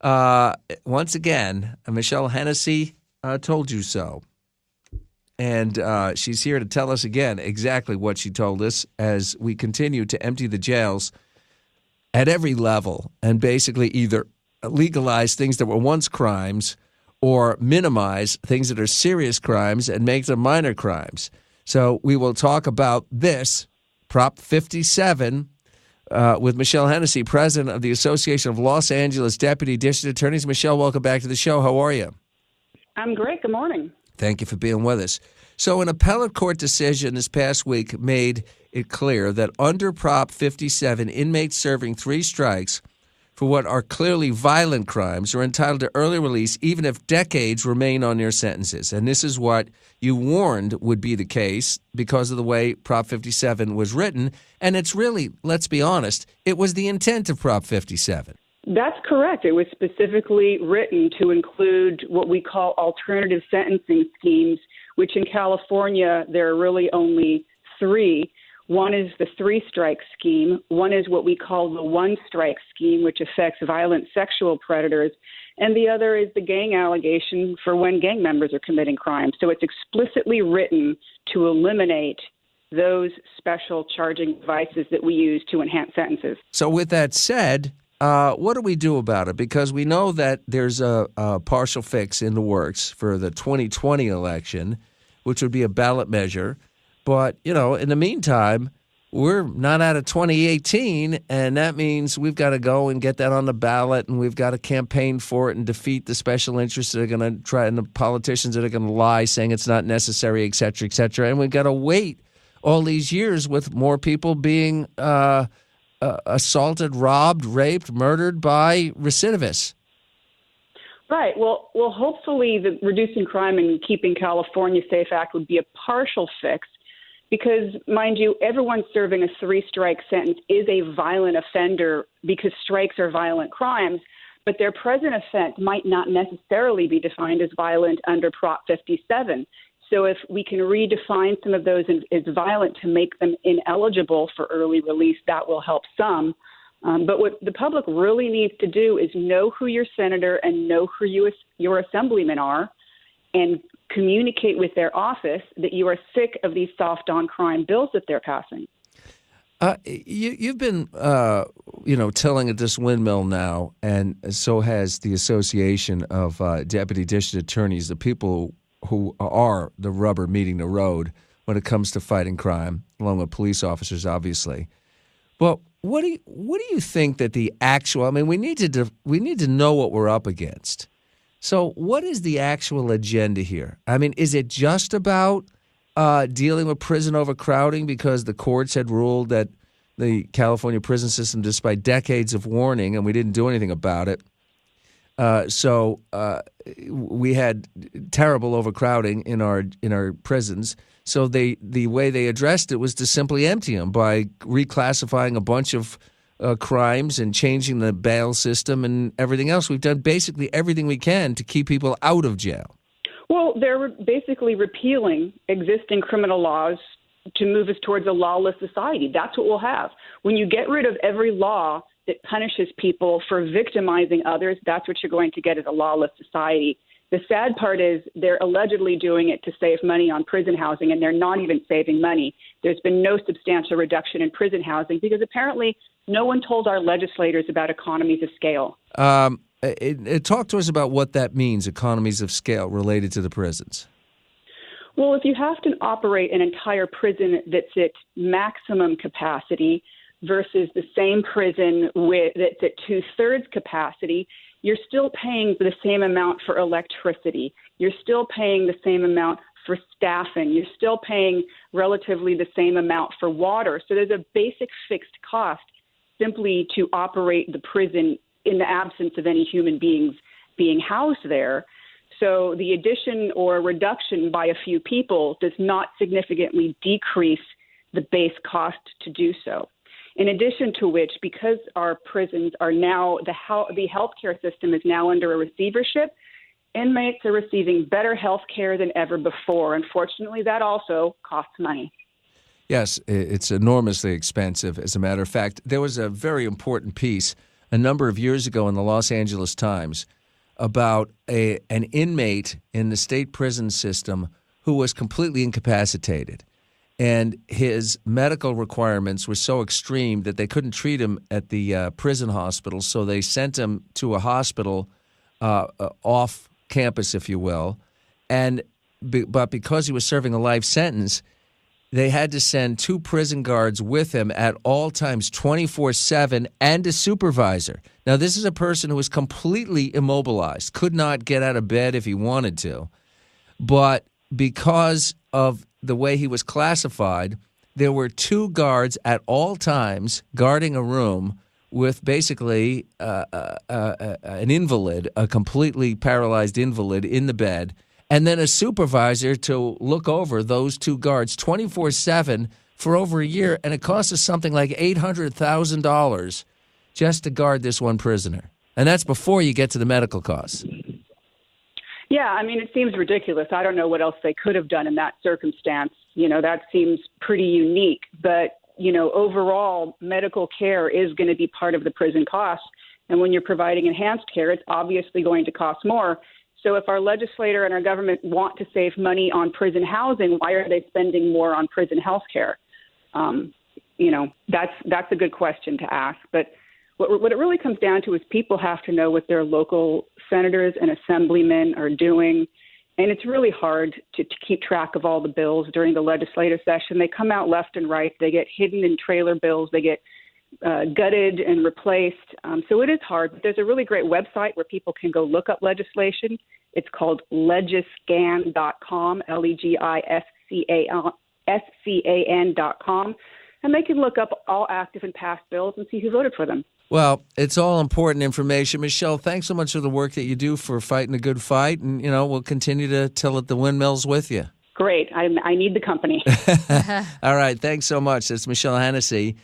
Once again, Michele Hanisee told you so. And she's here to tell us again exactly what she told us as we continue to empty the jails at every level and basically either legalize things that were once crimes or minimize things that are serious crimes and make them minor crimes. So we will talk about this, Prop 57, with Michele Hanisee, president of the Association of Los Angeles Deputy District Attorneys. Michele, welcome back to the show. How are you? I'm great. Good morning. Thank you for being with us. So an appellate court decision this past week made it clear that under Prop 57, inmates serving 3 strikes for what are clearly violent crimes are entitled to early release even if decades remain on their sentences. And this is what you warned would be the case because of the way Prop 57 was written. And it's really, let's be honest, it was the intent of Prop 57. That's correct. It was specifically written to include what we call alternative sentencing schemes, which in California, there are really only 3. One is the 3-strike scheme. One is what we call the 1-strike scheme, which affects violent sexual predators. And the other is the gang allegation for when gang members are committing crimes. So it's explicitly written to eliminate those special charging devices that we use to enhance sentences. So with that said, what do we do about it? Because we know that there's a partial fix in the works for the 2020 election, which would be a ballot measure. But, you know, in the meantime, we're not out of 2018, and that means we've got to go and get that on the ballot, and we've got to campaign for it and defeat the special interests that are going to try and the politicians that are going to lie saying it's not necessary, et cetera, et cetera. And we've got to wait all these years with more people being assaulted, robbed, raped, murdered by recidivists. Right. Well, hopefully the Reducing Crime and Keeping California Safe Act would be a partial fix because, mind you, everyone serving a 3-strike sentence is a violent offender because strikes are violent crimes, but their present offense might not necessarily be defined as violent under Prop 57. So if we can redefine some of those as violent to make them ineligible for early release, that will help some. But what the public really needs to do is know who your senator and know who your assemblymen are and communicate with their office that you are sick of these soft-on-crime bills that they're passing. You've been, tilling at this windmill now, and so has the Association of Deputy District Attorneys, the people who are the rubber meeting the road when it comes to fighting crime, along with police officers, obviously. But what do you think that the actual? I mean, we need to know what we're up against. So, what is the actual agenda here? I mean, is it just about dealing with prison overcrowding because the courts had ruled that the California prison system, despite decades of warning, and we didn't do anything about it? So we had terrible overcrowding in our prisons. So the way they addressed it was to simply empty them by reclassifying a bunch of crimes and changing the bail system and everything else. We've done basically everything we can to keep people out of jail. Well, they're basically repealing existing criminal laws to move us towards a lawless society. That's what we'll have. When you get rid of every law that punishes people for victimizing others, that's what you're going to get as a lawless society. The sad part is they're allegedly doing it to save money on prison housing, and they're not even saving money. There's been no substantial reduction in prison housing because apparently no one told our legislators about economies of scale. Talk to us about what that means, economies of scale related to the prisons. Well, if you have to operate an entire prison that's at maximum capacity versus the same prison that's at 2/3 capacity, you're still paying the same amount for electricity. You're still paying the same amount for staffing. You're still paying relatively the same amount for water. So there's a basic fixed cost simply to operate the prison in the absence of any human beings being housed there. So the addition or reduction by a few people does not significantly decrease the base cost to do so. In addition to which, because our prisons are now, the healthcare system is now under a receivership, inmates are receiving better health care than ever before. Unfortunately, that also costs money. Yes, it's enormously expensive. As a matter of fact, there was a very important piece a number of years ago in the Los Angeles Times about an inmate in the state prison system who was completely incapacitated. And his medical requirements were so extreme that they couldn't treat him at the prison hospital, so they sent him to a hospital off campus, if you will. But because he was serving a life sentence, they had to send 2 prison guards with him at all times, 24/7, and a supervisor. Now, this is a person who was completely immobilized, could not get out of bed if he wanted to. But because of the way he was classified, there were 2 guards at all times guarding a room with basically an invalid, a completely paralyzed invalid in the bed, and then a supervisor to look over those 2 guards 24/7 for over a year, and it cost us something like $800,000 just to guard this one prisoner. And that's before you get to the medical costs. Yeah, I mean, it seems ridiculous. I don't know what else they could have done in that circumstance. That seems pretty unique. But, overall, medical care is going to be part of the prison cost. And when you're providing enhanced care, it's obviously going to cost more. So if our legislator and our government want to save money on prison housing, why are they spending more on prison health care? That's a good question to ask. But what it really comes down to is people have to know what their local senators and assemblymen are doing. And it's really hard to keep track of all the bills during the legislative session. They come out left and right. They get hidden in trailer bills. They get gutted and replaced. So it is hard. But there's a really great website where people can go look up legislation. It's called legiscan.com, legiscan.com. And they can look up all active and passed bills and see who voted for them. Well, it's all important information. Michele, thanks so much for the work that you do for fighting a good fight. And, we'll continue to till at the windmills with you. Great. I need the company. All right. Thanks so much. That's Michele Hanisee.